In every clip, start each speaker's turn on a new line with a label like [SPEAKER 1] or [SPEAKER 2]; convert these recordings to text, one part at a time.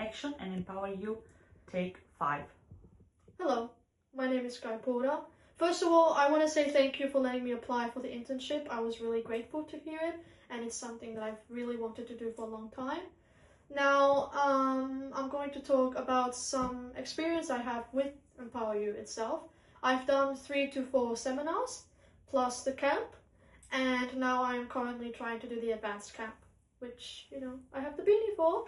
[SPEAKER 1] action and empower you. Take 5.
[SPEAKER 2] Hello, my name is Skye. First of all, I want to say thank you for letting me apply for the internship. I was really grateful to hear it, and it's something that I've really wanted to do for a long time. Now, I'm going to talk about some experience I have with EmpowerU itself. I've done 3 to 4 seminars, plus the camp, and now I'm currently trying to do the advanced camp, which, I have the beanie for.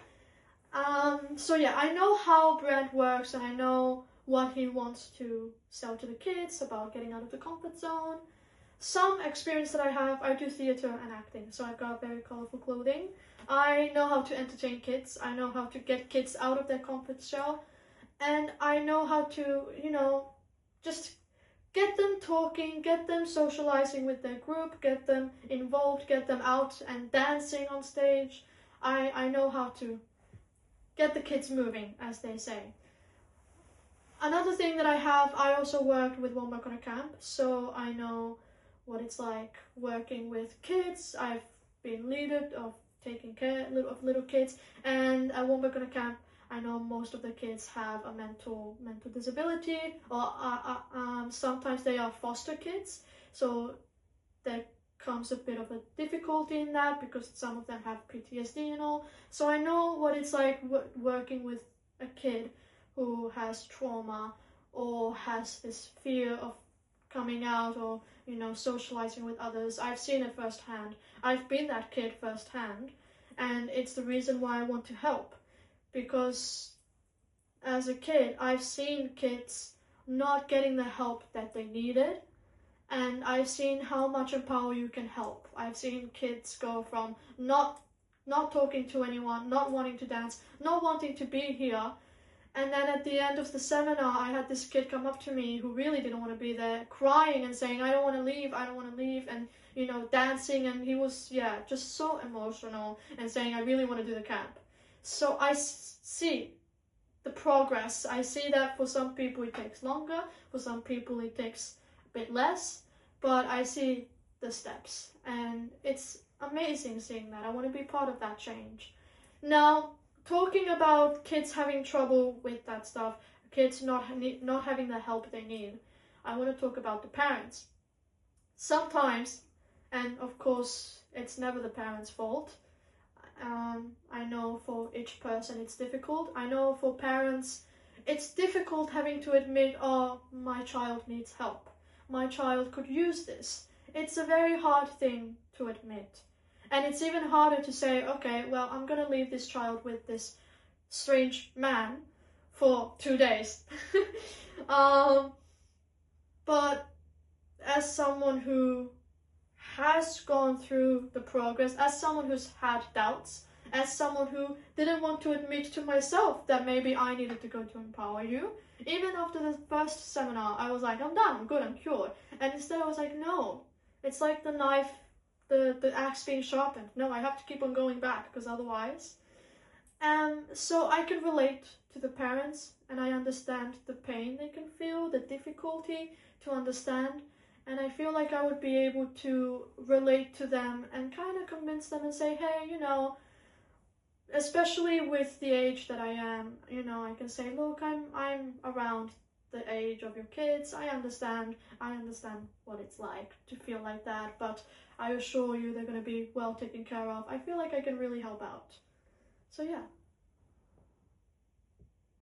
[SPEAKER 2] So yeah, I know how Brent works, and I know what he wants to sell to the kids about getting out of the comfort zone. Some experience that I have, I do theatre and acting, so I've got very colourful clothing. I know how to entertain kids, I know how to get kids out of their comfort shell, and I know how to, just get them talking, get them socializing with their group, get them involved, get them out and dancing on stage. I know how to get the kids moving, as they say. Another thing that I also worked with One Work on a Camp, so I know what it's like working with kids. I've been leader of taking care of little kids, and at One Work on a Camp, I know most of the kids have a mental disability, or sometimes they are foster kids, so there comes a bit of a difficulty in that because some of them have PTSD and all. So I know what it's like working with a kid who has trauma or has this fear of coming out or, socializing with others. I've seen it firsthand. I've been that kid firsthand, and it's the reason why I want to help. Because as a kid, I've seen kids not getting the help that they needed, and I've seen how much EmpowerU can help. I've seen kids go from not talking to anyone, not wanting to dance, not wanting to be here, and then at the end of the seminar, I had this kid come up to me who really didn't want to be there, crying and saying, I don't want to leave, and, dancing, and he was, just so emotional and saying, I really want to do the camp. So I see the progress. I see that for some people it takes longer, for some people it takes a bit less, but I see the steps, and it's amazing seeing that. I want to be part of that change. Now, talking about kids having trouble with that stuff, kids not having the help they need, I want to talk about the parents. Sometimes, and of course it's never the parents' fault, I know for each person it's difficult. I know for parents it's difficult having to admit, oh, my child needs help. My child could use this. It's a very hard thing to admit. And it's even harder to say, okay, well, I'm going to leave this child with this strange man for 2 days. But as someone who has gone through the progress, as someone who's had doubts, as someone who didn't want to admit to myself that maybe I needed to go to EmpowerU, even after the first seminar, I was like, I'm done, I'm good, I'm cured. And instead I was like, no, it's like the knife, the axe being sharpened. No, I have to keep on going back, because otherwise. So I can relate to the parents, and I understand the pain they can feel, the difficulty to understand, and I feel like I would be able to relate to them and kind of convince them and say, hey, especially with the age that I am, I can say, look, I'm around the age of your kids. I understand what it's like to feel like that, but I assure you they're going to be well taken care of. I feel like I can really help out. So yeah.